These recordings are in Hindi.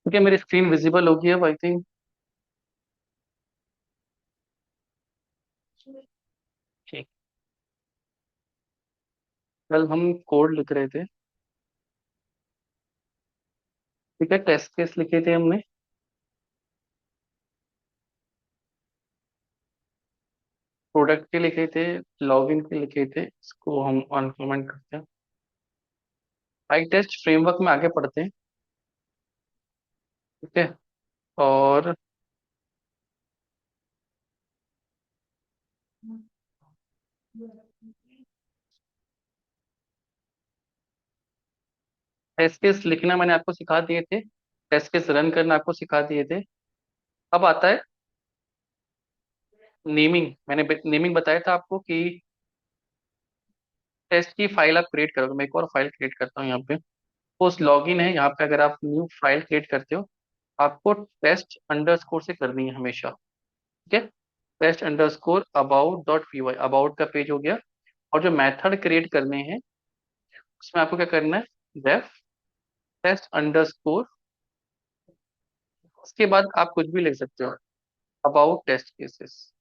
ठीक है, मेरी स्क्रीन विजिबल होगी अब आई थिंक। ठीक। कल हम कोड लिख रहे थे। ठीक है, टेस्ट केस लिखे थे हमने। प्रोडक्ट के लिखे थे। लॉगिन के लिखे थे, इसको हम अनकमेंट करते हैं। आई टेस्ट फ्रेमवर्क में आगे पढ़ते हैं। ठीक है। और टेस्ट केस लिखना मैंने आपको सिखा दिए थे। टेस्ट केस रन करना आपको सिखा दिए थे। अब आता है नेमिंग। मैंने नेमिंग बताया था आपको कि टेस्ट की फाइल आप क्रिएट करोगे। मैं एक और फाइल क्रिएट करता हूँ यहाँ पे। पोस्ट लॉगिन है यहाँ पे। अगर आप न्यू फाइल क्रिएट करते हो, आपको टेस्ट अंडरस्कोर से करनी है हमेशा। ठीक है। Test underscore about dot P Y, about का पेज हो गया। और जो मेथड क्रिएट करने हैं उसमें आपको क्या करना है, डेफ टेस्ट अंडरस्कोर। उसके बाद आप कुछ भी लिख सकते हो, अबाउट टेस्ट केसेस।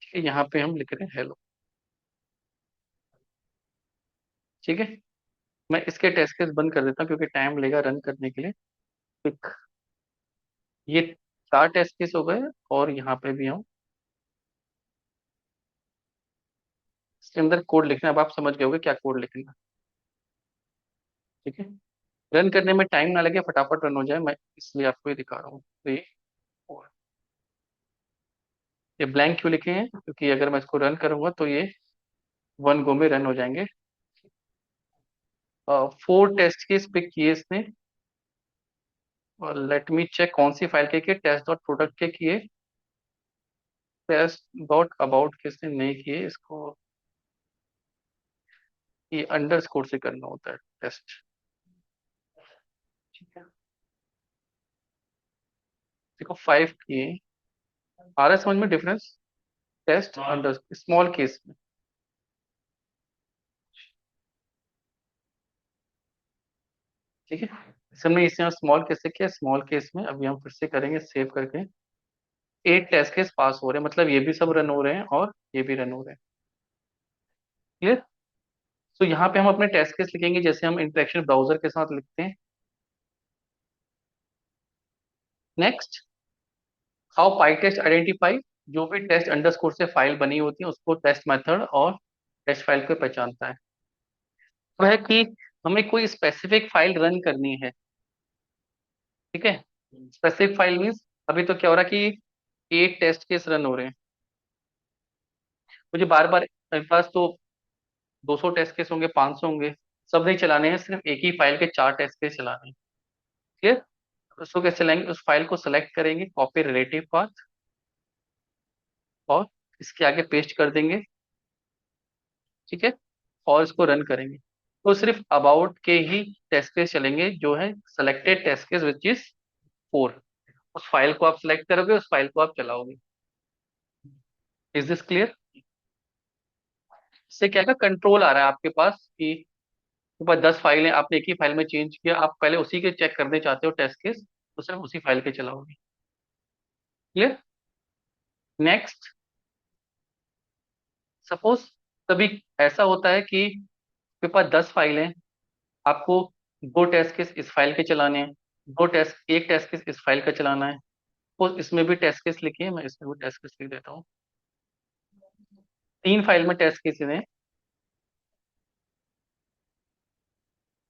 ठीक है, यहाँ पे हम लिख रहे हैं हेलो। ठीक है। मैं इसके टेस्ट केस बंद कर देता हूँ क्योंकि टाइम लेगा रन करने के लिए। एक ये 4 टेस्ट केस हो गए। और यहाँ पे भी हम इसके अंदर कोड लिखना है। अब आप समझ गए होगे क्या कोड लिखना है। ठीक है। रन करने में टाइम ना लगे, फटाफट रन हो जाए, मैं इसलिए आपको ये दिखा रहा हूँ। तो ये ब्लैंक क्यों लिखे हैं, क्योंकि अगर मैं इसको रन करूंगा तो ये वन गो में रन हो जाएंगे। 4 टेस्ट केस पिक किए इसने। और लेट मी चेक कौन सी फाइल के किए, टेस्ट डॉट प्रोडक्ट के किए। टेस्ट डॉट अबाउट किसने नहीं किए इसको। ये अंडरस्कोर से करना होता है टेस्ट। ठीक है। देखो 5 किए। आ रहा है समझ में difference. Test under small case में। ठीक है। हमने इसे स्मॉल केस से किया, स्मॉल केस में अभी हम फिर से करेंगे सेव करके। 8 टेस्ट केस पास हो रहे हैं, मतलब ये भी सब रन हो रहे हैं और ये भी रन हो रहे हैं। क्लियर। तो यहाँ पे हम अपने टेस्ट केस लिखेंगे जैसे हम इंटरेक्शन ब्राउजर के साथ लिखते हैं। नेक्स्ट, हाउ पाइटेस्ट आइडेंटिफाई। जो भी टेस्ट अंडरस्कोर से फाइल बनी होती है उसको टेस्ट मेथड और टेस्ट फाइल को पहचानता है। वह है कि हमें कोई स्पेसिफिक फाइल रन करनी है। ठीक है। स्पेसिफिक फाइल मीन्स अभी तो क्या हो रहा है कि 8 टेस्ट केस रन हो रहे हैं। मुझे बार बार, मेरे पास तो 200 टेस्ट केस होंगे, 500 होंगे, सब नहीं चलाने हैं, सिर्फ एक ही फाइल के 4 टेस्ट केस चलाने हैं। क्लियर। उसको कैसे चलाएंगे, उस फाइल को सेलेक्ट करेंगे, कॉपी रिलेटिव पाथ, और इसके आगे पेस्ट कर देंगे। ठीक है। और इसको रन करेंगे तो सिर्फ अबाउट के ही टेस्ट केस चलेंगे, जो है selected test case which is 4। उस फाइल को आप सेलेक्ट करोगे, उस फाइल को आप चलाओगे। Is this clear. इससे क्या कंट्रोल आ रहा है आपके पास कि आपके पास 10 फाइलें, आपने एक ही फाइल में चेंज किया, आप पहले उसी के चेक करने चाहते हो टेस्ट केस, तो सिर्फ उसी फाइल के चलाओगे। क्लियर। नेक्स्ट, सपोज कभी ऐसा होता है कि आपके पास 10 फाइलें, आपको 2 टेस्ट केस इस फाइल के चलाने हैं, एक टेस्ट केस इस फाइल का चलाना है। तो इसमें भी टेस्ट केस लिखिए, मैं इसमें भी टेस्ट केस लिख देता हूँ। 3 फाइल में टेस्ट केस हैं।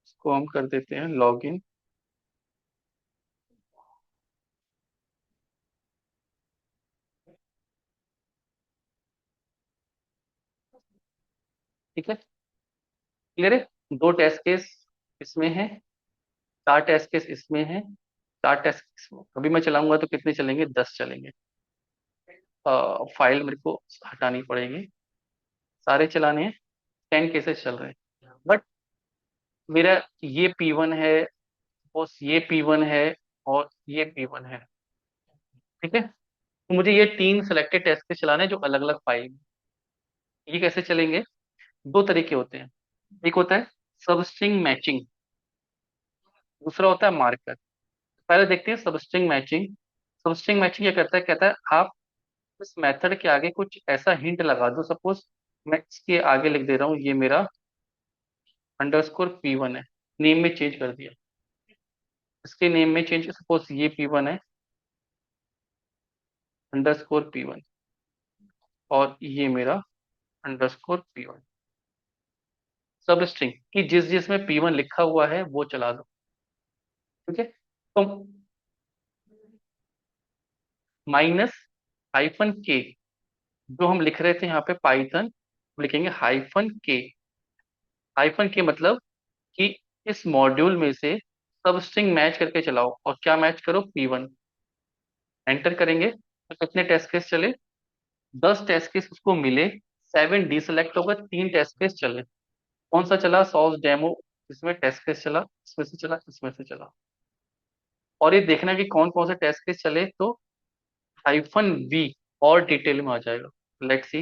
इसको हम कर देते हैं लॉगिन। ठीक है। क्लियर है। 2 टेस्ट केस इसमें है, 4 टेस्ट केस इसमें है, 4 टेस्ट। अभी मैं चलाऊंगा तो कितने चलेंगे, 10 चलेंगे। फाइल मेरे को हटानी पड़ेगी, सारे चलाने हैं। 10 केसेस चल रहे हैं, बट मेरा ये P1 है, सपोज ये P1 है, और ये P1 है। ठीक है। तो मुझे ये 3 सिलेक्टेड टेस्ट केस चलाने हैं जो अलग अलग फाइल में। ये कैसे चलेंगे, दो तरीके होते हैं। एक होता है सबस्ट्रिंग मैचिंग, दूसरा होता है मार्कर। पहले देखते हैं सबस्ट्रिंग मैचिंग। सबस्ट्रिंग मैचिंग क्या करता है, कहता है आप इस मेथड के आगे कुछ ऐसा हिंट लगा दो। सपोज मैं इसके आगे लिख दे रहा हूँ, ये मेरा अंडरस्कोर P1 है, नेम में चेंज कर दिया। इसके नेम में चेंज, सपोज ये P1 है, अंडरस्कोर P1, और ये मेरा अंडरस्कोर P1। सब स्ट्रिंग की जिस जिसमें P1 लिखा हुआ है वो चला दो। ठीक है, तो माइनस -के, जो हम लिख रहे थे यहाँ पे पाइथन, लिखेंगे -के। -के मतलब कि इस मॉड्यूल में से सब स्ट्रिंग मैच करके चलाओ, और क्या मैच करो, P1। एंटर करेंगे तो कितने टेस्ट केस चले, 10 टेस्ट केस उसको मिले। 7 डिसलेक्ट होगा, 3 टेस्ट केस चले। कौन सा चला, सॉस डेमो, इसमें टेस्ट केस चला, इसमें से चला, इसमें से चला। और ये देखना कि कौन कौन से टेस्ट केस चले, तो -V और डिटेल में आ जाएगा। लेट्स सी,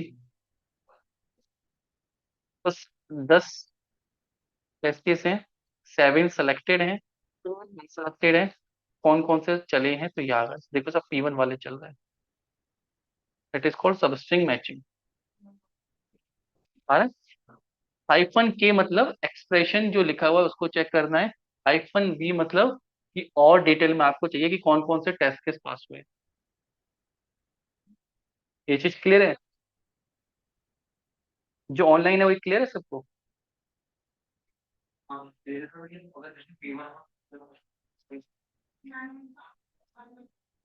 बस 10 टेस्ट केस हैं, 7 सेलेक्टेड हैं, 2 सेलेक्टेड हैं। कौन कौन से चले हैं, तो ये आ गए, देखो सब P1 वाले चल रहे हैं। It is called substring matching. -के मतलब एक्सप्रेशन जो लिखा हुआ है उसको चेक करना है। -V मतलब कि और डिटेल में आपको चाहिए कि कौन कौन से टेस्ट केस पास हुए। ये चीज क्लियर है, जो ऑनलाइन है वही क्लियर है सबको।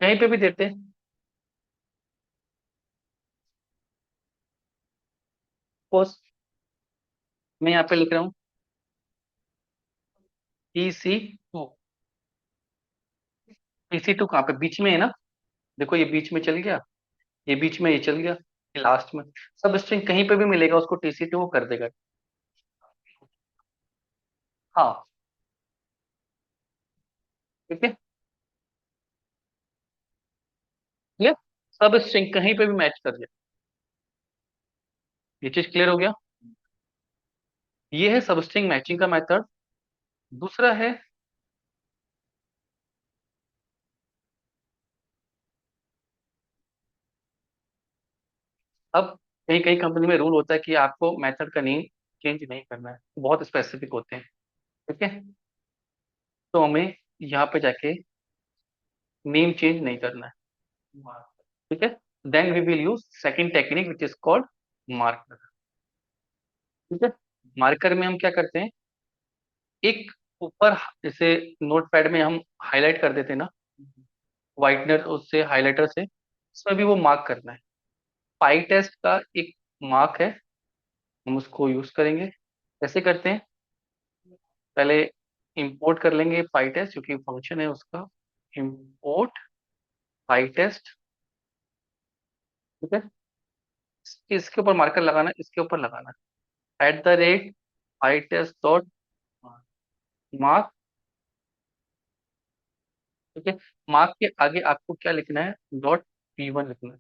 कहीं पे भी देते हैं। सपोज मैं यहाँ पे लिख रहा हूँ PC2। PC2 कहाँ पे, बीच में है ना, देखो ये बीच में चल गया, ये बीच में ये चल गया, ये लास्ट में। सब स्ट्रिंग कहीं पे भी मिलेगा उसको TC2 वो कर देगा। हाँ, ठीक है, क्लियर। सब स्ट्रिंग कहीं पे भी मैच कर दे। ये चीज क्लियर हो गया। ये है सब स्ट्रिंग मैचिंग का मेथड। दूसरा है, अब कहीं कहीं कंपनी में रूल होता है कि आपको मेथड का नेम चेंज नहीं करना है, बहुत स्पेसिफिक होते हैं। ठीक है, तो हमें यहाँ पे जाके नेम चेंज नहीं करना है। ठीक है, then we will use second technique which is called marker. ठीक है, मार्कर में हम क्या करते हैं, एक ऊपर, जैसे नोटपैड में हम हाईलाइट कर देते हैं ना, व्हाइटनर उससे, हाइलाइटर से, इसमें भी वो मार्क करना है। पाई टेस्ट का एक मार्क है, हम उसको यूज करेंगे। कैसे करते हैं, पहले इंपोर्ट कर लेंगे पाई टेस्ट, क्योंकि फंक्शन है उसका, इंपोर्ट पाई टेस्ट। ठीक है, इसके ऊपर मार्कर लगाना है, इसके ऊपर लगाना है, पाई टेस्ट डॉट मार्क। ठीक है, मार्क के आगे आपको क्या लिखना है, .P1 लिखना है।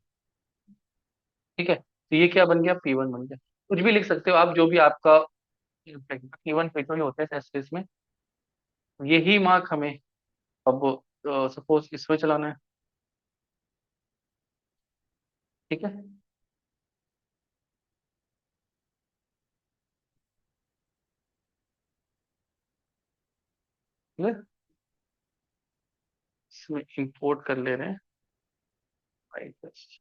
ठीक है, तो ये क्या बन गया, P1 बन गया। कुछ भी लिख सकते हो आप, जो भी आपका P1 P2 ही होते हैं टेस्ट में। यही मार्क हमें अब सपोज इसमें चलाना है। ठीक है, clear? इसमें इंपोर्ट कर ले रहे हैं पाई टेस्ट।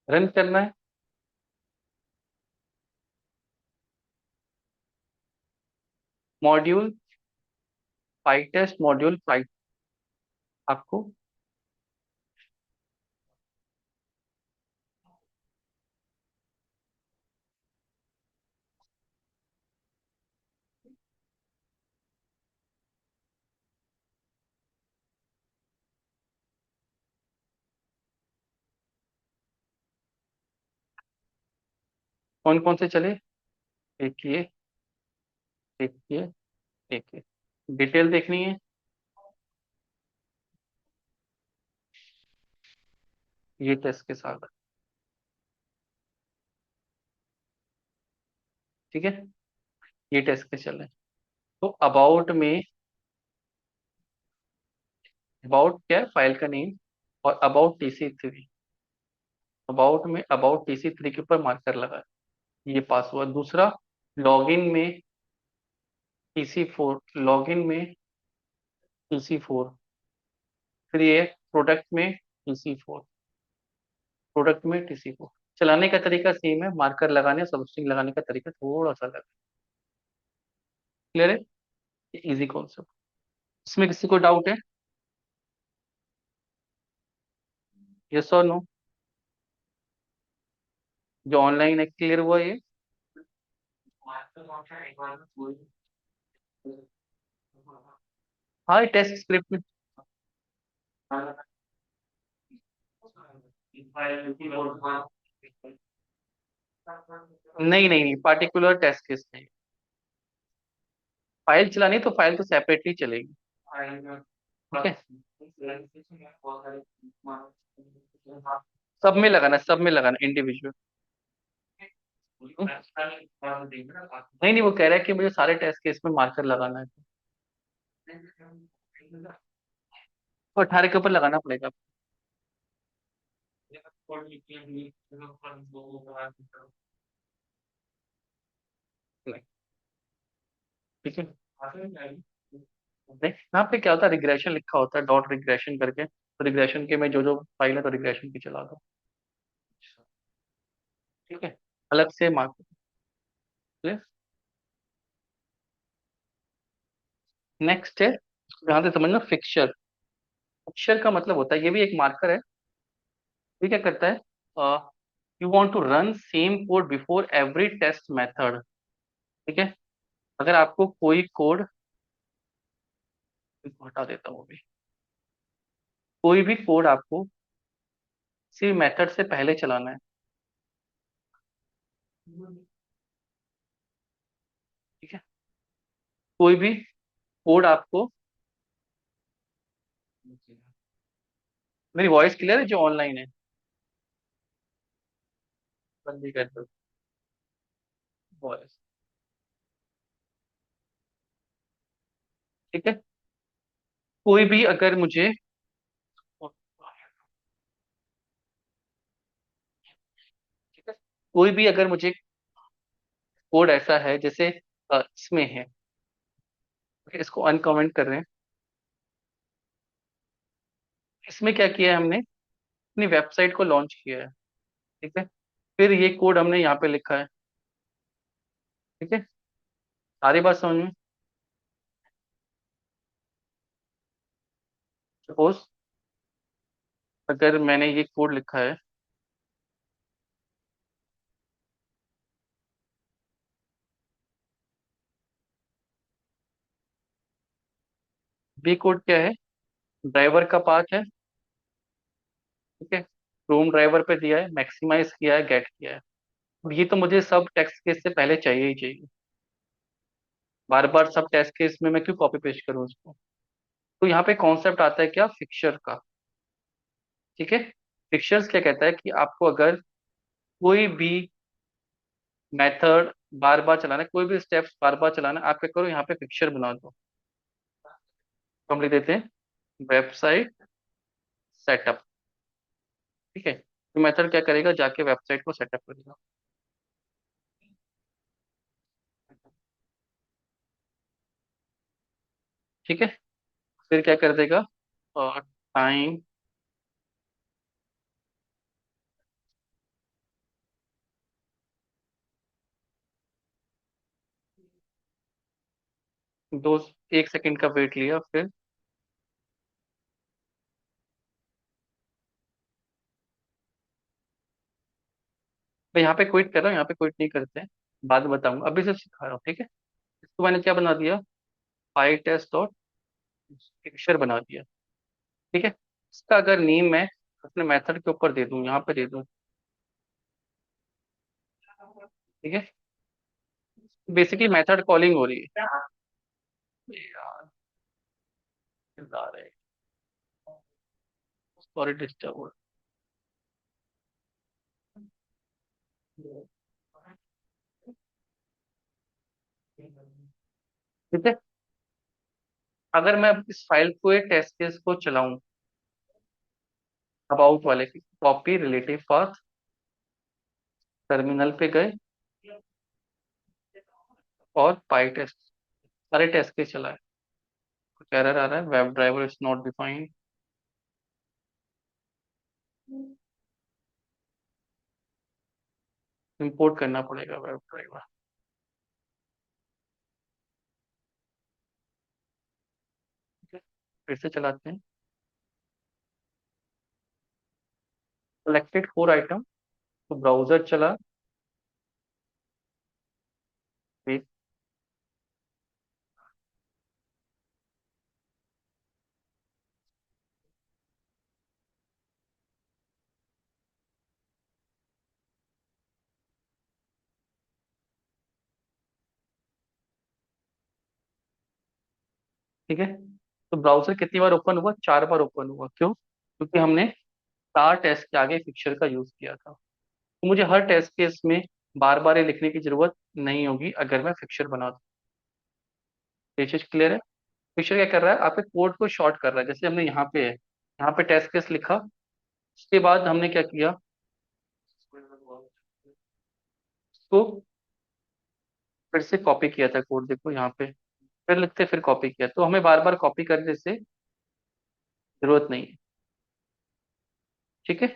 रन करना है, मॉड्यूल पाई टेस्ट, मॉड्यूल पाई, आपको कौन कौन से चले, एक ये, एक ये, एक ये। डिटेल देखनी है। ये टेस्ट के साथ है, ठीक है। ये टेस्ट के चल रहे हैं। तो अबाउट में, अबाउट क्या है, फाइल का नेम। और अबाउट TC3, अबाउट में अबाउट TC3 के ऊपर मार्कर लगा है, ये पासवर्ड। दूसरा, लॉगिन में TC4, लॉगिन में TC4। फिर ये प्रोडक्ट में TC4, प्रोडक्ट में TC4। चलाने का तरीका सेम है, मार्कर लगाने, सबस्ट्रिंग लगाने का तरीका थोड़ा सा अलग है। क्लियर है? Easy concept. इसमें किसी को डाउट है? यस और नो? जो ऑनलाइन है, क्लियर हुआ ये? हाँ, टेस्ट स्क्रिप्ट में। नहीं नहीं नहीं, पार्टिकुलर टेस्ट केस नहीं। फाइल चलानी तो फाइल तो सेपरेटली चलेगी। ठीक है। सब में लगाना, सब में लगाना, इंडिविजुअल। नहीं नहीं, वो कह रहा है कि मुझे सारे टेस्ट केस में मार्कर लगाना है। तो 18 के ऊपर लगाना पड़ेगा। ठीक है। नहीं, यहाँ पे क्या होता है, रिग्रेशन लिखा होता है, डॉट रिग्रेशन करके, तो रिग्रेशन के में जो जो फाइल है तो रिग्रेशन की चला दो। ठीक है। अलग से मार्क। नेक्स्ट है, यहाँ से समझना, फिक्सचर। फिक्सचर का मतलब होता है, ये भी एक मार्कर है। ये क्या करता है, you want to run same code before every test method. ठीक है। अगर आपको कोई कोड, हटा देता हूँ अभी, कोई भी कोड आपको किसी मेथड से पहले चलाना है। ठीक है। कोई भी कोड आपको, मेरी वॉइस क्लियर है जो ऑनलाइन है? बंदी कर दो वॉइस। ठीक है। कोई भी अगर मुझे, ठीक है, कोई भी अगर मुझे कोड ऐसा है जैसे इसमें है, okay, इसको अनकमेंट कर रहे हैं। इसमें क्या किया है हमने, अपनी वेबसाइट को लॉन्च किया है। ठीक है। फिर ये कोड हमने यहाँ पे लिखा है। ठीक है। सारी बात समझ में? सपोज अगर मैंने ये कोड लिखा है, बी कोड क्या है, ड्राइवर का पाथ है। ठीक है। क्रोम ड्राइवर पे दिया है, मैक्सिमाइज किया है, गेट किया है। अब ये तो मुझे सब टेक्स्ट केस से पहले चाहिए ही चाहिए। बार बार सब टेस्ट केस में मैं क्यों कॉपी पेस्ट करूँ उसको? तो यहाँ पे कॉन्सेप्ट आता है क्या, फिक्सचर का। ठीक है। फिक्सचर्स क्या कहता है कि आपको अगर कोई भी मेथड बार बार चलाना है, कोई भी स्टेप्स बार बार चलाना है, आप क्या करो, यहाँ पे फिक्सचर बना दो। तो हम लिख देते हैं वेबसाइट सेटअप। ठीक है। तो मेथड क्या करेगा, जाके वेबसाइट को सेटअप करेगा। ठीक है। फिर क्या कर देगा, और टाइम, दो, 1 सेकंड का वेट लिया। फिर मैं यहाँ पे क्विट कर रहा हूँ, यहाँ पे क्विट नहीं करते हैं, बाद में बताऊंगा, अभी सिर्फ सिखा रहा हूँ। ठीक है। इसको मैंने क्या बना दिया, फाइल टेस्ट डॉट पिक्चर बना दिया। ठीक है। इसका अगर नेम मैं अपने मेथड के ऊपर दे दूँ, यहाँ पे दे दूँ। ठीक है। बेसिकली मेथड कॉलिंग हो रही है। आ रहे, सॉरी डिस्टर्ब हो ठीक है। अगर मैं इस फाइल को, ये टेस्ट केस को चलाऊं, अबाउट वाले की कॉपी रिलेटिव पाथ, टर्मिनल पे गए और पाई टेस्ट, सारे टेस्ट केस चलाए, कुछ एरर आ रहा है, web driver is not defined. Import करना पड़ेगा वेब ड्राइवर। ठीक है, फिर से चलाते हैं। सेलेक्टेड 4 आइटम, तो ब्राउजर चला, ठीक ठीक है। तो ब्राउजर कितनी बार ओपन हुआ, 4 बार ओपन हुआ, क्यों? क्योंकि हमने 4 टेस्ट के आगे फिक्चर का यूज किया था। तो मुझे हर टेस्ट केस में बार बार ये लिखने की जरूरत नहीं होगी अगर मैं फिक्चर बना दूं। ये चीज क्लियर है? फिक्चर क्या कर रहा है, आपके कोड को शॉर्ट कर रहा है। जैसे हमने यहाँ पे है, यहाँ पे टेस्ट केस लिखा, उसके बाद हमने क्या किया, उसको फिर से कॉपी किया था कोड, देखो यहाँ पे, फिर लिखते फिर कॉपी किया, तो हमें बार बार कॉपी करने से जरूरत नहीं है। ठीक है।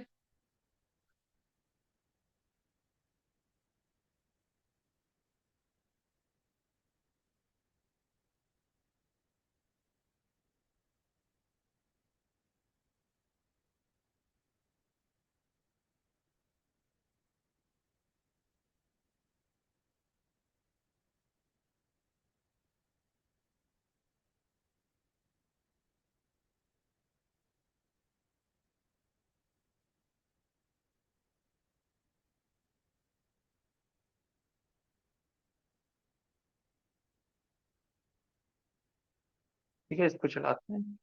ठीक है, इसको चलाते हैं।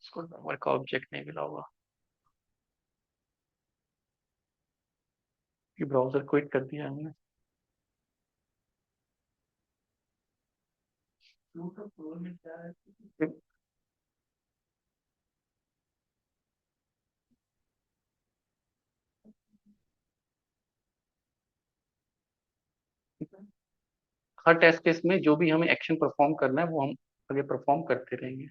इसको नंबर का ऑब्जेक्ट नहीं मिला होगा कि ब्राउजर क्विट कर दिया हमने। हर टेस्ट केस में जो भी हमें एक्शन परफॉर्म करना है वो हम आगे परफॉर्म करते रहेंगे।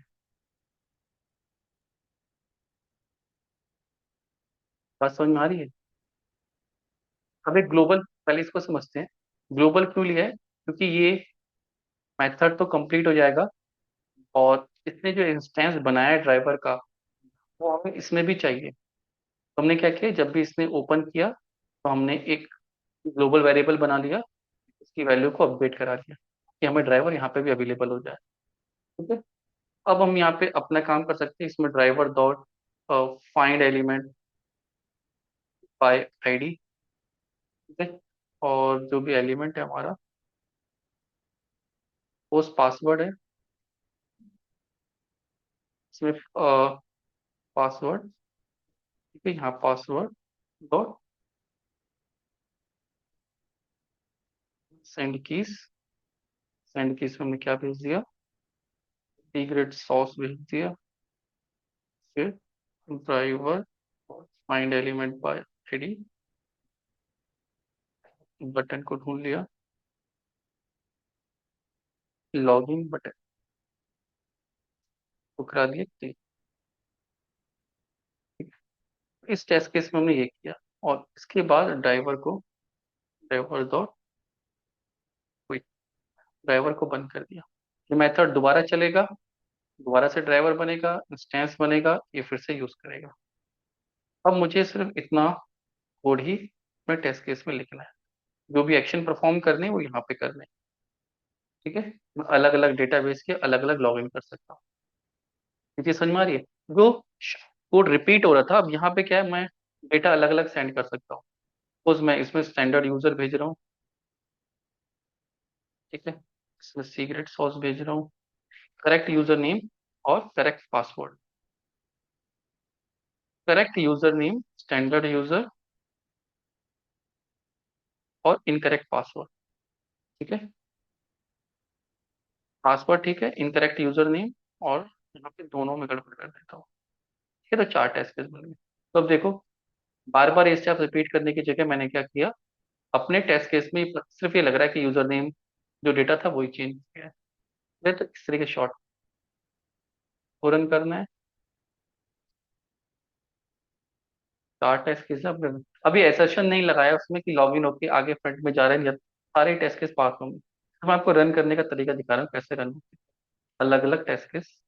बात समझ में आ रही है? अब एक ग्लोबल, पहले इसको समझते हैं। ग्लोबल क्यों लिया है, क्योंकि ये मेथड तो कंप्लीट हो जाएगा, और इसने जो इंस्टेंस बनाया है ड्राइवर का, वो हमें इसमें भी चाहिए। तो हमने क्या किया, जब भी इसने ओपन किया तो हमने एक ग्लोबल वेरिएबल बना लिया, इसकी वैल्यू को अपडेट करा दिया कि हमें ड्राइवर यहाँ पे भी अवेलेबल हो जाए। ठीक है। अब हम यहाँ पे अपना काम कर सकते हैं, इसमें driver dot find element by ID. ठीक है। और जो भी एलिमेंट है हमारा, पोस्ट पासवर्ड है, इसमें पासवर्ड, ठीक है, यहाँ password dot send keys. Send keys में हमने क्या भेज दिया, सीक्रेट सॉस भेज दिया। फिर driver find element by ID, button को ढूंढ लिया, लॉगिन बटन को करा दिया क्लिक। इस टेस्ट केस में हमने ये किया, और इसके बाद ड्राइवर को, ड्राइवर डॉट क्विट, ड्राइवर को बंद कर दिया। ये मेथड दोबारा चलेगा, दोबारा से ड्राइवर बनेगा, इंस्टेंस बनेगा, ये फिर से यूज करेगा। अब मुझे सिर्फ इतना कोड ही मैं टेस्ट केस में लिखना है, जो भी एक्शन परफॉर्म करने हैं वो यहाँ पे करने हैं। ठीक है। मैं अलग अलग डेटाबेस के अलग अलग लॉगिन कर सकता हूँ। ये चीज समझ में आ रही है? जो कोड रिपीट हो रहा था, अब यहाँ पे क्या है, मैं डेटा अलग अलग सेंड कर सकता हूँ। सपोज मैं इसमें स्टैंडर्ड यूजर भेज रहा हूँ, ठीक है, इसमें सीक्रेट सॉस भेज रहा हूँ, करेक्ट यूजर नेम और correct password, correct user name, standard user और इनकरेक्ट पासवर्ड, ठीक है, पासवर्ड ठीक है, इनकरेक्ट यूजर नेम, और यहाँ पे दोनों में गड़बड़ कर देता हूँ। ठीक है, तो 4 टेस्ट केस बन गए। तो अब देखो, बार बार ये स्टेप रिपीट करने की जगह मैंने क्या किया, अपने टेस्ट केस में सिर्फ ये लग रहा है कि यूजर नेम जो डेटा था वही चेंज किया है। तो इस तरीके शॉर्ट को रन करना है। 4 टेस्ट केस अब अभी एसर्शन नहीं लगाया उसमें कि लॉगिन होके आगे फ्रंट में जा रहे हैं, जब सारे टेस्ट केस पास होंगे। तो मैं आपको रन करने का तरीका दिखा रहा हूँ कैसे रन, अलग अलग टेस्ट केस।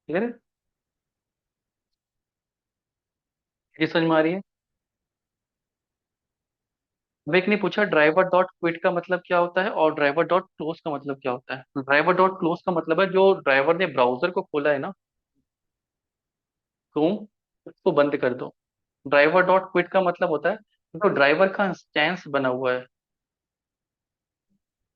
ठीक है, ये समझ में आ रही है। विक ने पूछा ड्राइवर डॉट क्विट का मतलब क्या होता है और ड्राइवर डॉट क्लोज का मतलब क्या होता है। ड्राइवर डॉट क्लोज का मतलब है जो ड्राइवर ने ब्राउजर को खोला है ना, क्रोम, उसको बंद कर दो। ड्राइवर डॉट क्विट का मतलब होता है जो ड्राइवर का इंस्टेंस बना हुआ है,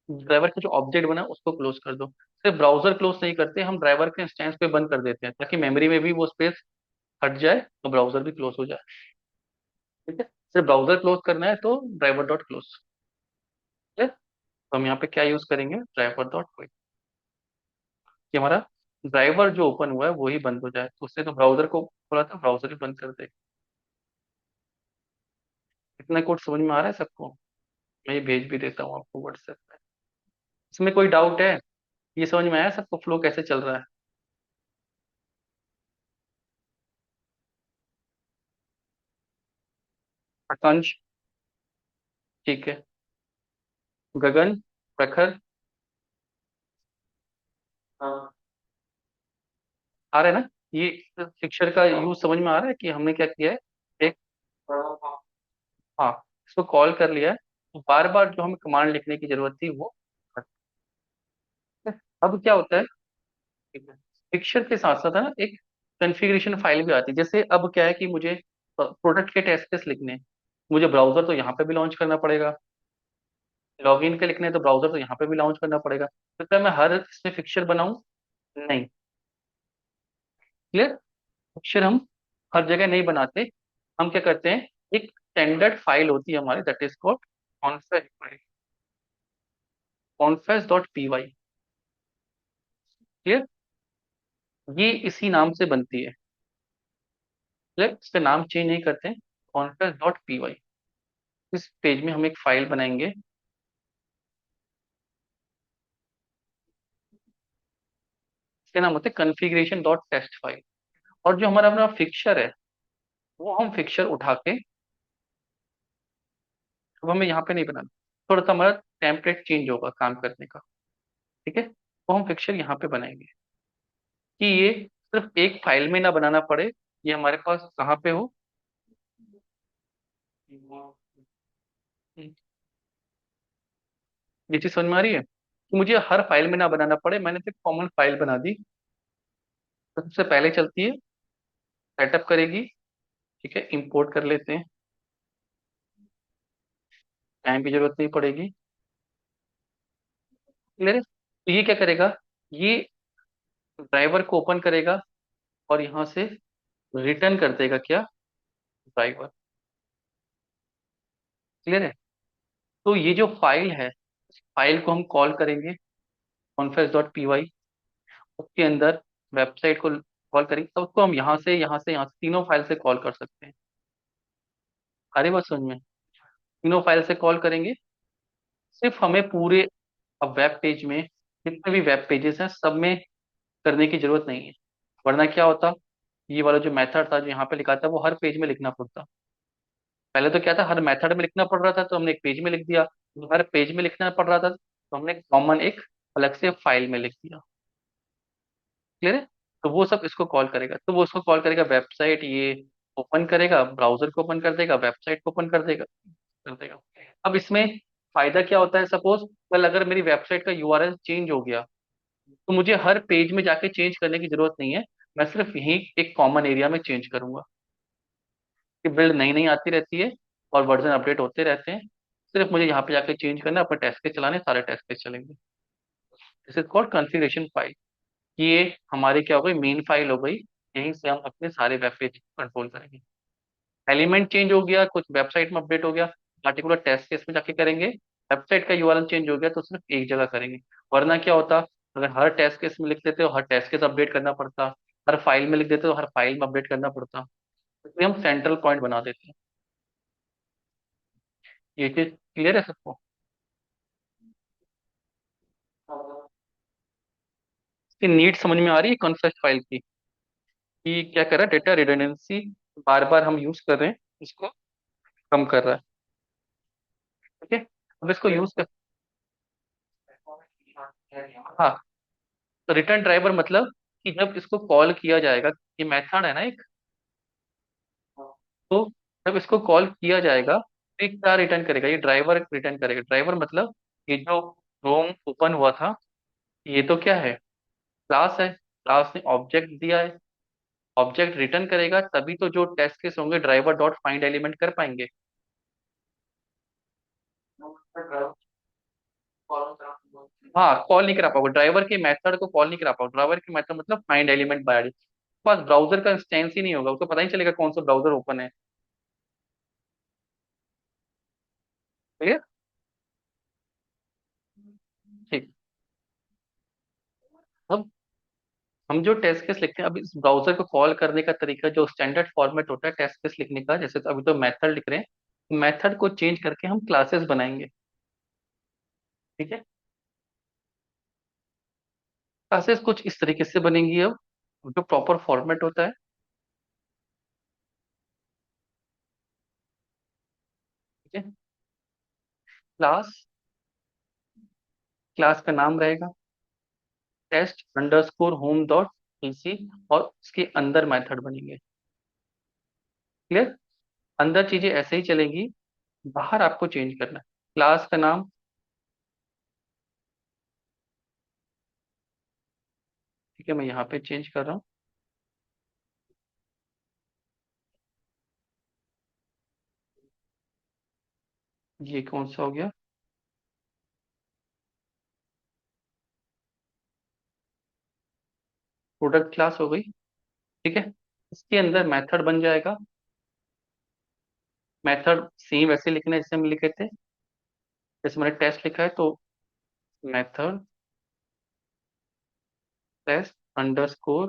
ड्राइवर का जो ऑब्जेक्ट बना है उसको क्लोज कर दो। सिर्फ ब्राउजर क्लोज नहीं करते हम, ड्राइवर के इंस्टेंस पे बंद कर देते हैं ताकि मेमोरी में भी वो स्पेस हट जाए तो ब्राउजर भी क्लोज हो जाए। ठीक है, सिर्फ ब्राउजर क्लोज करना है तो ड्राइवर डॉट क्लोज। ठीक है, तो हम यहाँ पे क्या यूज करेंगे, ड्राइवर डॉट क्विट, कि हमारा ड्राइवर जो ओपन हुआ है वो ही बंद हो जाए, तो उससे तो ब्राउजर को खोला था ब्राउजर ही बंद कर दे। इतना कोड समझ में आ रहा है सबको। मैं ये भेज भी देता हूँ आपको व्हाट्सएप पे। इसमें कोई डाउट है, ये समझ में आया सबको फ्लो कैसे चल रहा है। आकांक्ष, ठीक है, गगन, प्रखर, हाँ, आ रहा है ना, ये पिक्चर का यूज समझ में आ रहा है कि हमने क्या किया है। एक, हाँ, इसको कॉल कर लिया है, तो बार बार जो हमें कमांड लिखने की जरूरत थी वो अब क्या होता है। पिक्चर के साथ साथ है ना एक कॉन्फ़िगरेशन फाइल भी आती है। जैसे अब क्या है कि मुझे प्रोडक्ट के टेस्ट केस लिखने हैं, मुझे ब्राउजर तो यहाँ पे भी लॉन्च करना पड़ेगा, लॉगिन के लिखने हैं तो ब्राउजर तो यहाँ पे भी लॉन्च करना पड़ेगा। तो क्या मैं हर इसमें फिक्सर बनाऊं, नहीं, क्लियर। फिक्सर हम हर जगह नहीं बनाते, हम क्या करते हैं, एक स्टैंडर्ड फाइल होती है हमारी that is called conftest dot P Y, clear, ये इसी नाम से बनती है, क्लियर, इसका नाम चेंज नहीं करते हैं, कॉन्फेस डॉट पी वाई। इस पेज में हम एक फाइल बनाएंगे, इसका नाम होता है कॉन्फ़िगरेशन डॉट टेस्ट फाइल। और जो हमारा अपना फिक्सर है वो हम फिक्सर उठा के, अब हमें यहाँ पे नहीं बनाना, थोड़ा सा हमारा टेम्पलेट चेंज होगा काम करने का। ठीक है, तो हम फिक्सर यहाँ पे बनाएंगे कि ये सिर्फ एक फाइल में ना बनाना पड़े, ये हमारे पास कहाँ पे हो। ये चीज समझ में आ रही है कि मुझे हर फाइल में ना बनाना पड़े, मैंने तो एक कॉमन फाइल बना दी। तो सबसे पहले चलती है, सेटअप करेगी, ठीक है, इंपोर्ट कर लेते हैं, टाइम की जरूरत नहीं पड़ेगी, क्लियर है। तो ये क्या करेगा, ये ड्राइवर को ओपन करेगा और यहाँ से रिटर्न कर देगा क्या, ड्राइवर, क्लियर है। तो ये जो फाइल है, फाइल को हम कॉल करेंगे कॉन्फ्रेंस डॉट पी वाई, उसके अंदर वेबसाइट को कॉल करेंगे, तो उसको हम यहाँ से तीनों फाइल से कॉल कर सकते हैं। अरे बात समझ में, तीनों फाइल से कॉल करेंगे, सिर्फ हमें पूरे अब वेब पेज में जितने भी वेब पेजेस हैं सब में करने की जरूरत नहीं है। वरना क्या होता, ये वाला जो मेथड था जो यहाँ पे लिखा था वो हर पेज में लिखना पड़ता। पहले तो क्या था, हर मेथड में लिखना पड़ रहा था तो हमने एक पेज में लिख दिया, तो हर पेज में लिखना पड़ रहा था तो हमने कॉमन एक अलग से फाइल में लिख दिया, क्लियर है। तो वो सब इसको कॉल करेगा, तो वो उसको कॉल करेगा वेबसाइट, ये ओपन करेगा, ब्राउजर को ओपन कर देगा, वेबसाइट को ओपन कर देगा, कर देगा। अब इसमें फायदा क्या होता है, सपोज कल अगर मेरी वेबसाइट का यूआरएल चेंज हो गया, तो मुझे हर पेज में जाके चेंज करने की जरूरत नहीं है। मैं सिर्फ यहीं एक कॉमन एरिया में चेंज करूंगा, कि बिल्ड नई नई आती रहती है और वर्जन अपडेट होते रहते हैं। सिर्फ मुझे यहाँ पे जाके चेंज करना है, अपने टेस्ट केस चलाने, सारे टेस्ट केस चलेंगे। This is called configuration file. ये हमारी क्या हो गई, मेन फाइल हो गई। यहीं से हम अपने सारे वेब पेज कंट्रोल करेंगे। एलिमेंट चेंज हो गया, कुछ वेबसाइट में अपडेट हो गया, पार्टिकुलर टेस्ट केस में जाके करेंगे। वेबसाइट का यूआरएल चेंज हो गया तो सिर्फ एक जगह करेंगे। वरना क्या होता, अगर हर टेस्ट केस में लिख देते हो, हर टेस्ट केस अपडेट करना पड़ता। हर फाइल में लिख देते हो, हर फाइल में अपडेट करना पड़ता। इसलिए हम सेंट्रल पॉइंट बना देते हैं। ये चीज क्लियर है सबको? इसकी नीड समझ में आ रही है कॉन्सेप्ट फाइल की, कि क्या कर रहा है, डेटा रिडंडेंसी बार बार हम यूज कर रहे हैं, इसको कम कर रहा है। ठीक है, अब इसको यूज कर, हाँ, तो रिटर्न ड्राइवर मतलब कि जब इसको कॉल किया जाएगा, ये मेथड है ना एक, तो जब इसको कॉल किया जाएगा तो ये क्या रिटर्न करेगा, ये ड्राइवर रिटर्न करेगा। ड्राइवर मतलब ये जो रोम ओपन हुआ था, ये तो क्या है, क्लास है। क्लास ने ऑब्जेक्ट दिया है, ऑब्जेक्ट रिटर्न करेगा, तभी तो जो टेस्ट केस होंगे ड्राइवर डॉट फाइंड एलिमेंट कर पाएंगे। हाँ, कॉल नहीं करा पाओगे, ड्राइवर के मेथड को कॉल नहीं करा पाओगे। ड्राइवर के मेथड मतलब find element by ID. Pass browser का इंस्टेंस ही नहीं होगा, उसको पता ही चलेगा कौन सा ब्राउजर ओपन है। ठीक है, ठीक। अब हम जो टेस्ट केस लिखते हैं, अब इस ब्राउजर को कॉल करने का तरीका जो स्टैंडर्ड फॉर्मेट होता है टेस्ट केस लिखने का, जैसे तो अभी तो मेथड लिख रहे हैं, मेथड को चेंज करके हम क्लासेस बनाएंगे। ठीक है, क्लासेस कुछ इस तरीके से बनेंगी। अब जो प्रॉपर फॉर्मेट होता है, ठीक है, क्लास, क्लास का नाम रहेगा test underscore home dot PC, और उसके अंदर मेथड बनेंगे। क्लियर? अंदर चीजें ऐसे ही चलेंगी, बाहर आपको चेंज करना है। क्लास का नाम, ठीक है, मैं यहाँ पे चेंज कर रहा हूँ। ये कौन सा हो गया, प्रोडक्ट क्लास हो गई। ठीक है, इसके अंदर मेथड बन जाएगा। मेथड सेम वैसे लिखना है जैसे हम लिखे थे, जैसे मैंने टेस्ट लिखा है तो method test underscore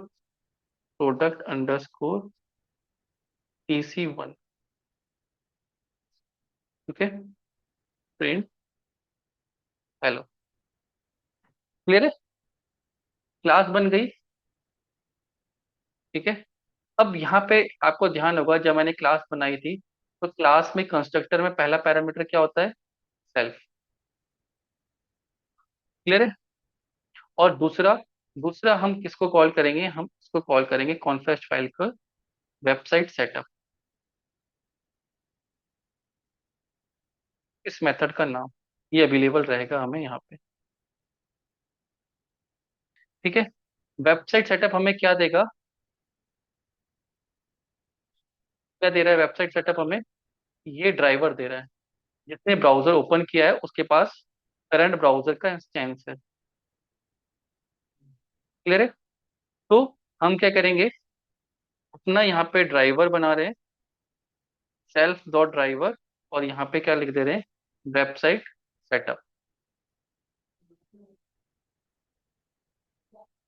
product underscore TC1। ठीक है, प्रिंट हेलो। क्लियर है? क्लास बन गई। ठीक है, अब यहाँ पे आपको ध्यान होगा, जब मैंने क्लास बनाई थी तो क्लास में कंस्ट्रक्टर में पहला पैरामीटर क्या होता है, सेल्फ। क्लियर है? और दूसरा, दूसरा हम किसको कॉल करेंगे, हम इसको कॉल करेंगे कॉन्फेस्ट फाइल का वेबसाइट सेटअप। इस मेथड का नाम ये अवेलेबल रहेगा हमें यहाँ पे। ठीक है, वेबसाइट सेटअप हमें क्या देगा, क्या दे रहा है वेबसाइट सेटअप हमें, ये ड्राइवर दे रहा है। जिसने ब्राउजर ओपन किया है उसके पास करंट ब्राउजर का इंस्टेंस है। क्लियर है? तो हम क्या करेंगे, अपना यहाँ पे ड्राइवर बना रहे हैं, सेल्फ डॉट ड्राइवर, और यहाँ पे क्या लिख दे रहे हैं, वेबसाइट सेटअप।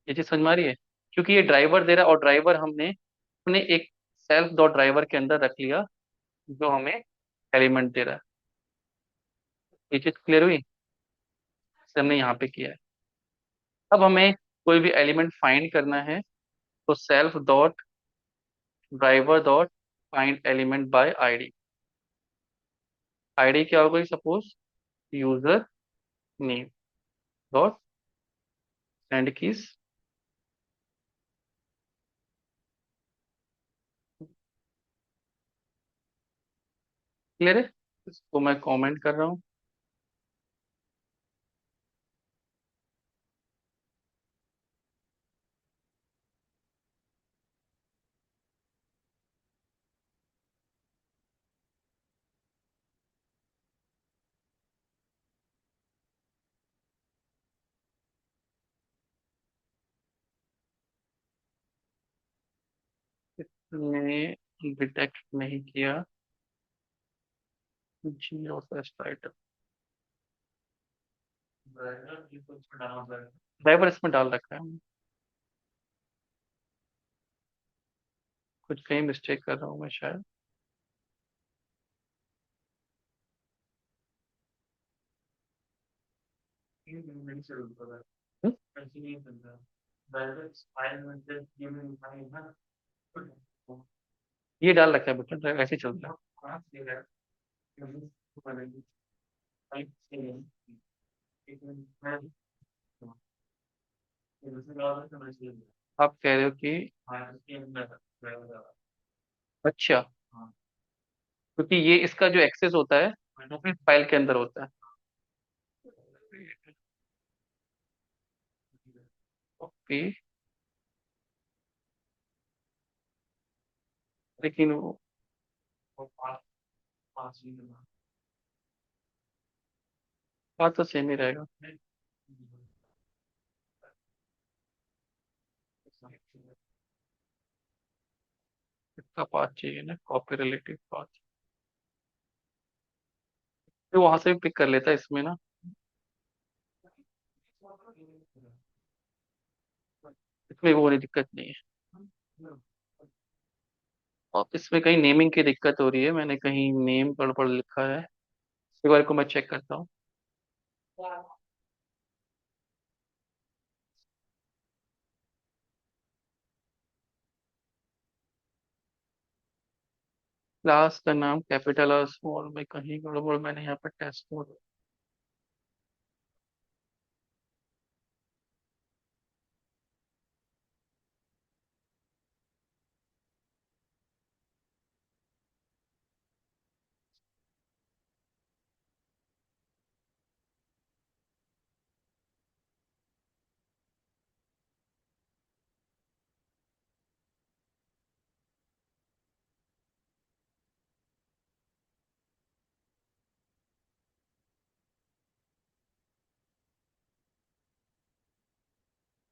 ये चीज समझ में आ रही है? क्योंकि ये ड्राइवर दे रहा है, और ड्राइवर हमने अपने एक सेल्फ डॉट ड्राइवर के अंदर रख लिया, जो हमें एलिमेंट दे रहा है। ये चीज क्लियर हुई? इसे हमने यहाँ पे किया है। अब हमें कोई भी एलिमेंट फाइंड करना है, तो self dot driver dot find element by ID. ID क्या हो गई, suppose user name dot send keys. Clear है? इसको मैं कमेंट कर रहा हूँ। इसने डिटेक्ट नहीं किया जीरो फर्स्ट आइटम। ड्राइवर इसमें डाल रखा है। कुछ कहीं मिस्टेक कर रहा हूँ मैं शायद। हम्म? ये डाल रखा है बटन, ड्राइवर ऐसे ही चलता है। आप कह रहे हो कि अच्छा, क्योंकि ये इसका जो एक्सेस होता है वो भी फाइल के अंदर होता है। ओके। लेकिन वो बात तो सेम ही रहेगा। इसका पाथ चाहिए ना, कॉपी रिलेटिव पाथ। तो वहां से भी पिक कर लेता है इसमें ना। इसमें वो वाली दिक्कत नहीं है। और इसमें कहीं नेमिंग की दिक्कत हो रही है, मैंने कहीं नेम गड़बड़ लिखा है। एक बार को मैं चेक करता हूँ। क्लास का नाम कैपिटल और स्मॉल में कहीं गड़बड़, मैंने यहाँ पर टेस्ट मोड।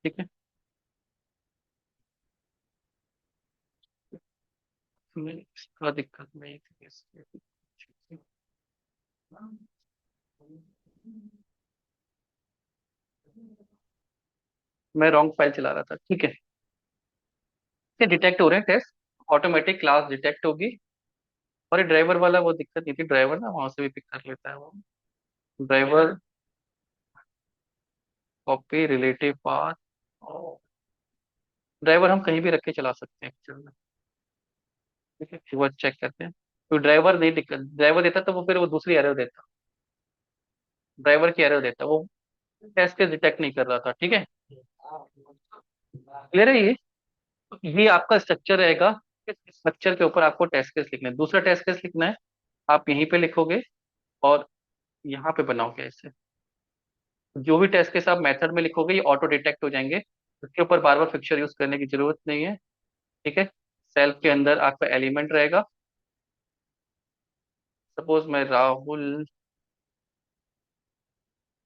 ठीक है। इसमें इसका दिक्कत नहीं थी मैं रॉन्ग फाइल चला रहा था, ठीक है। ये डिटेक्ट हो रहे हैं टेस्ट, ऑटोमेटिक क्लास डिटेक्ट होगी। और ये ड्राइवर वाला वो दिक्कत नहीं थी, ड्राइवर ना वहां से भी पिक कर लेता है वो। Driver copy relative path. Driver हम कहीं भी रख के चला सकते हैं actually में। ठीक है, एक बार चेक करते हैं। तो ड्राइवर नहीं दिक्कत, ड्राइवर देता तो वो फिर वो दूसरी एरर देता। ड्राइवर की एरर देता वो, टेस्ट केस डिटेक्ट नहीं कर रहा था, ठीक है। क्लियर है ये आपका स्ट्रक्चर रहेगा। इस स्ट्रक्चर के ऊपर आपको टेस्ट केस लिखना है, दूसरा टेस्ट केस लिखना है। आप यहीं पे लिखोगे और यहाँ पे बनाओगे ऐसे। जो भी टेस्ट केस आप मेथड में लिखोगे ये ऑटो डिटेक्ट हो जाएंगे। उसके ऊपर बार बार फिक्सर यूज करने की जरूरत नहीं है। ठीक है। सेल्फ के अंदर आपका एलिमेंट रहेगा। सपोज मैं राहुल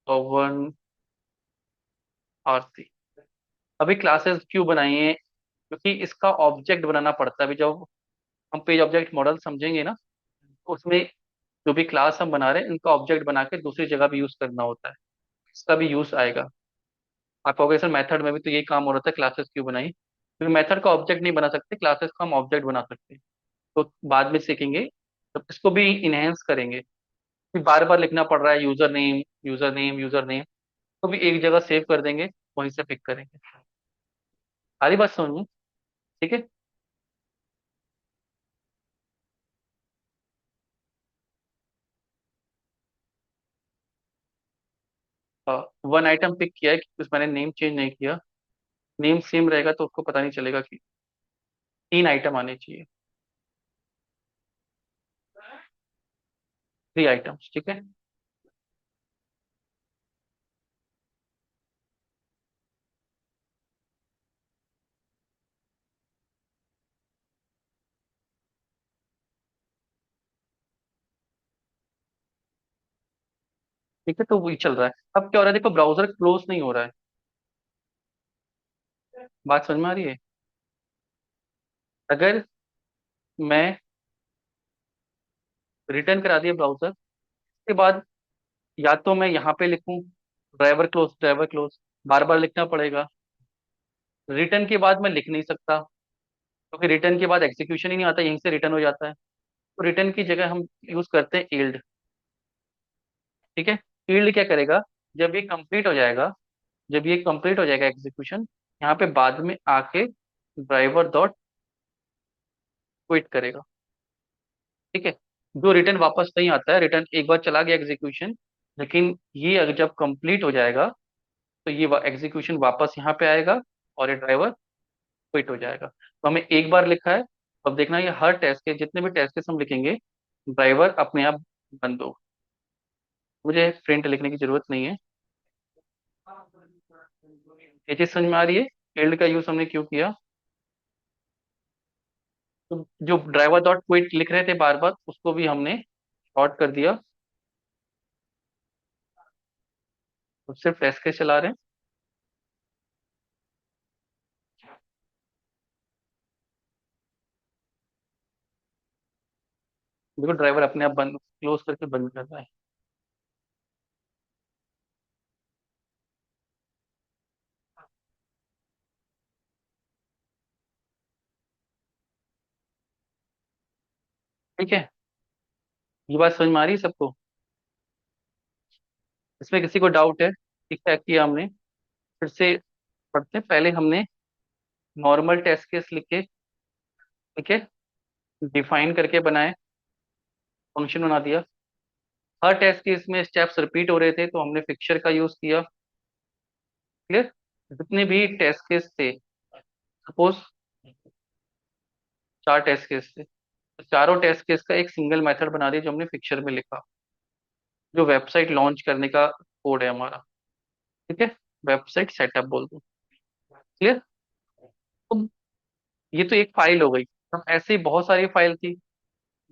पवन आरती। अभी क्लासेस क्यों बनाई है, क्योंकि इसका ऑब्जेक्ट बनाना पड़ता है। अभी जब हम पेज ऑब्जेक्ट मॉडल समझेंगे ना, तो उसमें जो भी क्लास हम बना रहे हैं इनका ऑब्जेक्ट बना के दूसरी जगह भी यूज करना होता है। इसका भी यूज आएगा। आप कहोगे सर मेथड में भी तो यही काम हो रहा था, क्लासेस क्यों बनाई, क्योंकि मेथड का ऑब्जेक्ट नहीं बना सकते, क्लासेस का हम ऑब्जेक्ट बना सकते हैं। तो बाद में सीखेंगे, तो इसको भी इनहेंस करेंगे। फिर बार बार लिखना पड़ रहा है user name user name user name, तो भी एक जगह सेव कर देंगे, वहीं से पिक करेंगे। सारी बात समझ में? ठीक है। वन आइटम पिक किया है कि मैंने नेम चेंज नहीं किया। नेम सेम रहेगा तो उसको पता नहीं चलेगा कि तीन आइटम आने चाहिए। थ्री आइटम्स, ठीक है। ठीक है, तो वही चल रहा है। अब क्या हो रहा है, देखो ब्राउजर क्लोज नहीं हो रहा है। बात समझ में आ रही है? अगर मैं रिटर्न करा दिया ब्राउजर के बाद, या तो मैं यहाँ पे लिखूं ड्राइवर क्लोज, बार बार लिखना पड़ेगा। रिटर्न के बाद मैं लिख नहीं सकता, क्योंकि रिटर्न के बाद एग्जीक्यूशन ही नहीं आता, यहीं से रिटर्न हो जाता है। तो रिटर्न की जगह हम यूज करते हैं ईल्ड। ठीक है। ईल्ड क्या करेगा, जब ये कंप्लीट हो जाएगा, जब ये कंप्लीट हो जाएगा एग्जीक्यूशन, यहाँ पे बाद में आके ड्राइवर डॉट क्विट करेगा। ठीक है। जो रिटर्न वापस नहीं आता है, रिटर्न एक बार चला गया एग्जीक्यूशन, लेकिन ये अगर जब कंप्लीट हो जाएगा तो ये एग्जीक्यूशन वापस यहाँ पे आएगा और ये ड्राइवर क्विट हो जाएगा। तो हमें एक बार लिखा है। अब देखना, ये हर टेस्ट के जितने भी टेस्ट केस हम लिखेंगे, ड्राइवर अपने आप बंद होगा। मुझे प्रिंट लिखने की जरूरत नहीं है। ये चीज समझ में आ रही है, फील्ड का यूज हमने क्यों किया? तो जो ड्राइवर डॉट क्विट लिख रहे थे बार बार, उसको भी हमने शॉर्ट कर दिया। तो सिर्फ टेस्ट केस चला रहे हैं। देखो ड्राइवर अपने आप बंद क्लोज करके बंद कर रहा है। ठीक है। ये बात समझ में आ रही है सबको? इसमें किसी को डाउट है? ठीक है, किया हमने। फिर से पढ़ते हैं। पहले हमने नॉर्मल टेस्ट केस लिखे, ठीक है, डिफाइन करके बनाए, फंक्शन बना दिया। हर टेस्ट केस में स्टेप्स रिपीट हो रहे थे, तो हमने फिक्सर का यूज किया। क्लियर? जितने भी टेस्ट केस थे, सपोज चार टेस्ट केस थे, तो चारों टेस्ट केस का एक सिंगल मेथड बना दिया जो हमने फिक्सर में लिखा, जो वेबसाइट लॉन्च करने का कोड है हमारा। ठीक है। वेबसाइट सेटअप बोल दो। क्लियर? तो ये तो एक फाइल हो गई। अब ऐसे ही बहुत सारी फाइल थी,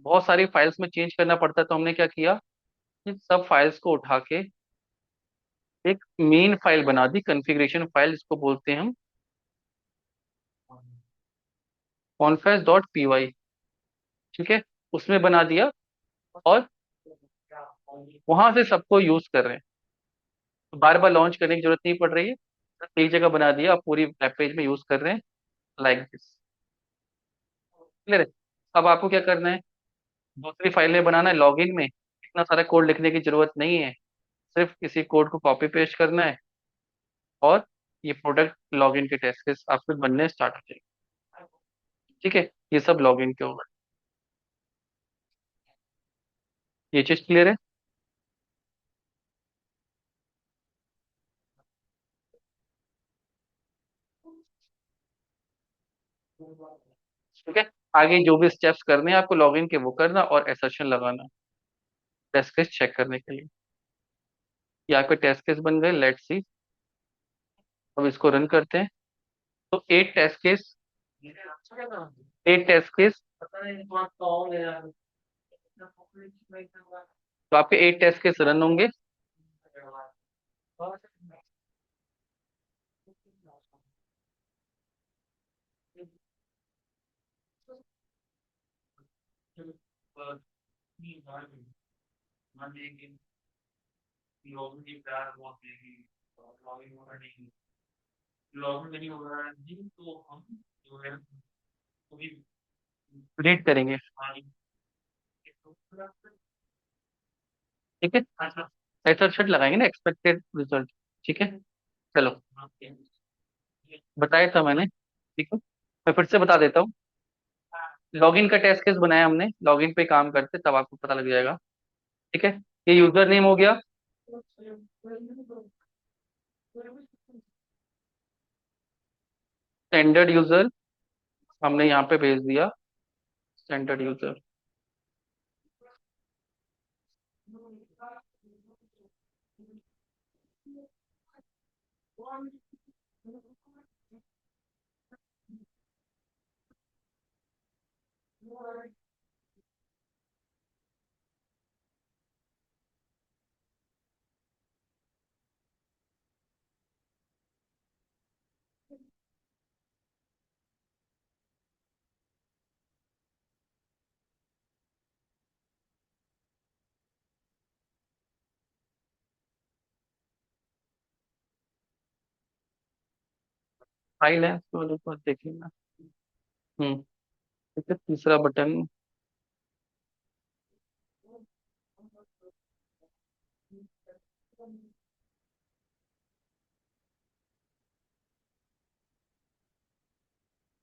बहुत सारी फाइल्स में चेंज करना पड़ता है, तो हमने क्या किया, इन सब फाइल्स को उठा के एक मेन फाइल बना दी, कॉन्फ़िगरेशन फाइल जिसको बोलते हैं हम कॉन्फेस डॉट पी वाई। ठीक है। उसमें बना दिया, और वहां से सबको यूज कर रहे हैं। तो बार बार लॉन्च करने की जरूरत नहीं पड़ रही है, बस एक जगह बना दिया, आप पूरी वेब पेज में यूज कर रहे हैं, लाइक दिस। क्लियर है? अब आपको क्या करना है, दूसरी फाइलें बनाना है लॉगिन में। इतना सारा कोड लिखने की जरूरत नहीं है, सिर्फ इसी कोड को कॉपी पेस्ट करना है, और ये प्रोडक्ट लॉगिन के टेस्ट केस आपके बनने स्टार्ट हो जाएंगे। ठीक है। ये सब लॉगिन के होगा। ये चीज क्लियर है? ठीक है। आगे जो भी स्टेप्स करने हैं आपको लॉगिन के, वो करना और एसर्शन लगाना, टेस्ट केस चेक करने के लिए। ये आपके टेस्ट केस बन गए, लेट्स सी। अब इसको रन करते हैं। तो एट टेस्ट केस, तो आपके एट टेस्ट केस रन होंगे। रीड करेंगे। ठीक है। एसर्शन लगाएंगे ना, एक्सपेक्टेड रिजल्ट। ठीक है। चलो, बताया था मैंने। ठीक है, मैं फिर से बता देता हूँ। लॉगिन का टेस्ट केस बनाया हमने, लॉगिन पे काम करते तब आपको पता लग जाएगा। ठीक है। ये यूजर नेम हो गया, स्टैंडर्ड यूजर हमने यहाँ पे भेज दिया, स्टैंडर्ड यूजर। हाई लेंस वाले पर देखिए ना। हम्म। ठीक है, तीसरा बटन।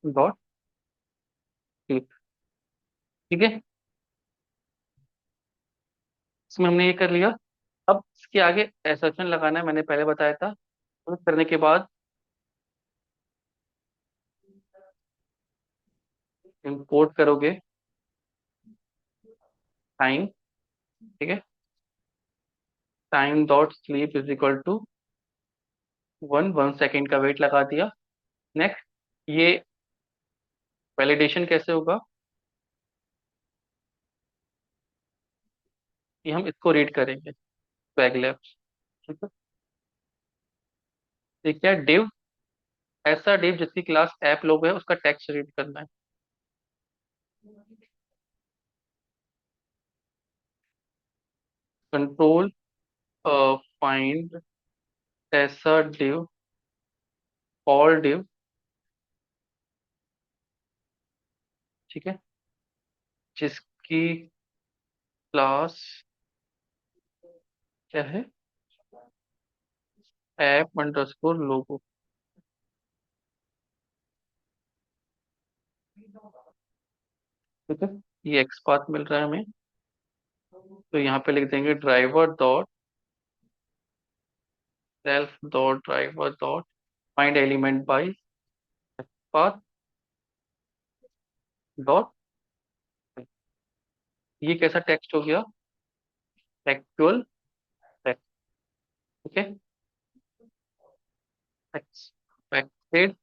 Dot click. ठीक है, इसमें हमने ये कर लिया। अब इसके आगे एक्सेप्शन लगाना है, मैंने पहले बताया था। तो करने के बाद इंपोर्ट करोगे टाइम। ठीक है, time dot sleep is equal to 1 second का वेट लगा दिया। नेक्स्ट, ये वैलिडेशन कैसे होगा, कि हम इसको रीड करेंगे स्वैग लैब्स। ठीक है, ठीक है, डिव, ऐसा डिव जिसकी क्लास ऐप लोग है उसका टेक्स्ट रीड करना है। कंट्रोल फाइंड ऐसा डिव, ऑल डिव। ठीक है, जिसकी क्लास क्या है, ऐप अंडरस्कोर लोगो। ठीक है, ये एक्सपाथ मिल रहा है हमें। तो यहाँ पे लिख देंगे driver dot self dot driver dot find element by path dot. ये कैसा टेक्स्ट हो गया, एक्चुअल टेक्स्ट। ठीक है, एक्सपेक्टेड,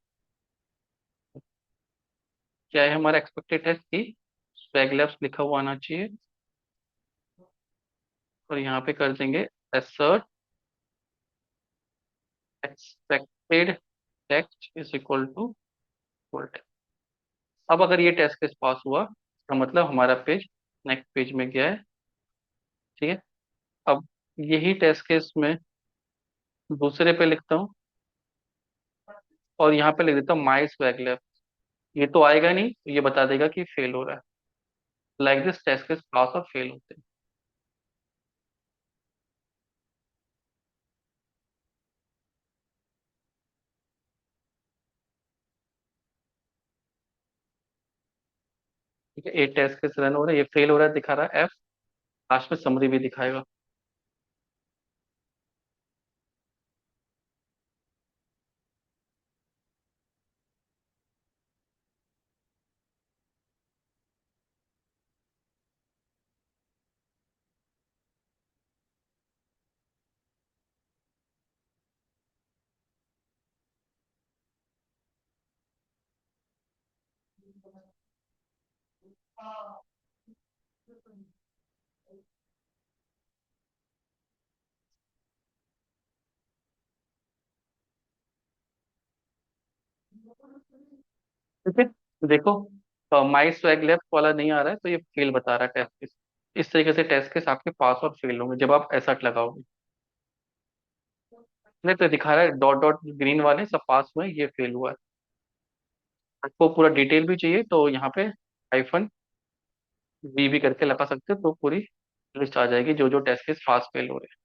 क्या है हमारा एक्सपेक्टेड टेक्स्ट की स्वैग लैब्स लिखा हुआ आना चाहिए। और यहाँ पे कर देंगे assert expected text is equal to full text. अब अगर ये टेस्ट केस पास हुआ, इसका मतलब हमारा पेज नेक्स्ट पेज में गया है। ठीक है, अब यही टेस्ट केस में दूसरे पे लिखता हूँ, और यहाँ पे लिख देता हूँ माई स्वैग लैब। ये तो आएगा नहीं, ये बता देगा कि फेल हो रहा है। लाइक दिस टेस्ट केस पास और फेल होते हैं। ठीक है, एक टेस्ट केस रन हो रहा है, ये फेल हो रहा है दिखा रहा है एफ। लास्ट में समरी भी दिखाएगा। ठीक है, देखो माई स्वैग लैब वाला नहीं आ रहा है, तो ये फेल बता रहा है टेस्ट केस। इस तरीके से टेस्ट केस आपके पास और फेल होंगे जब आप एसर्ट लगाओगे। नहीं तो दिखा रहा है डॉट डॉट ग्रीन वाले सब पास हुए, ये फेल हुआ है। आपको पूरा डिटेल भी चाहिए तो यहाँ पे हाइफन भी करके लगा सकते हो, तो पूरी लिस्ट आ जाएगी जो जो टेस्ट केस पास फेल हो रहे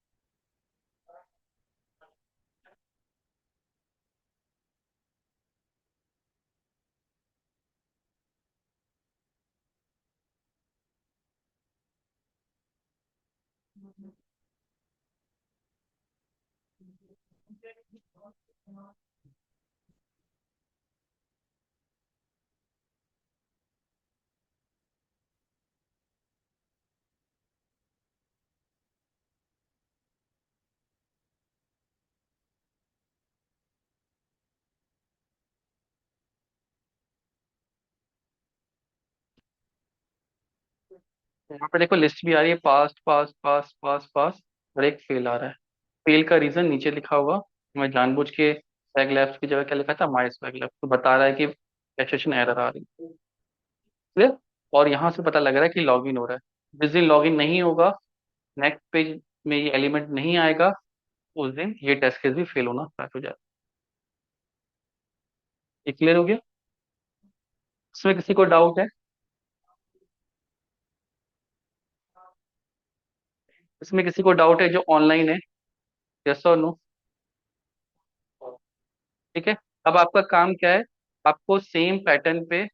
यहाँ पे देखो लिस्ट भी आ रही है, पास्ट पास पास पास पास, और एक फेल आ रहा है। फेल का रीजन नीचे लिखा होगा। मैं जानबूझ के स्वैग लैब्स की जगह क्या लिखा था, माई स्वैग लैब, तो बता रहा है कि रजिस्ट्रेशन एरर आ रही है। क्लियर। और यहाँ से पता लग रहा है कि लॉगिन हो रहा है। जिस दिन लॉगिन नहीं होगा, नेक्स्ट पेज में ये एलिमेंट नहीं आएगा, उस दिन ये टेस्ट केस भी फेल होना स्टार्ट हो जाएगा। ये क्लियर हो गया? इसमें किसी को डाउट है? इसमें किसी को डाउट है जो ऑनलाइन है? यस और नो? ठीक है। अब आपका काम क्या है, आपको सेम पैटर्न पे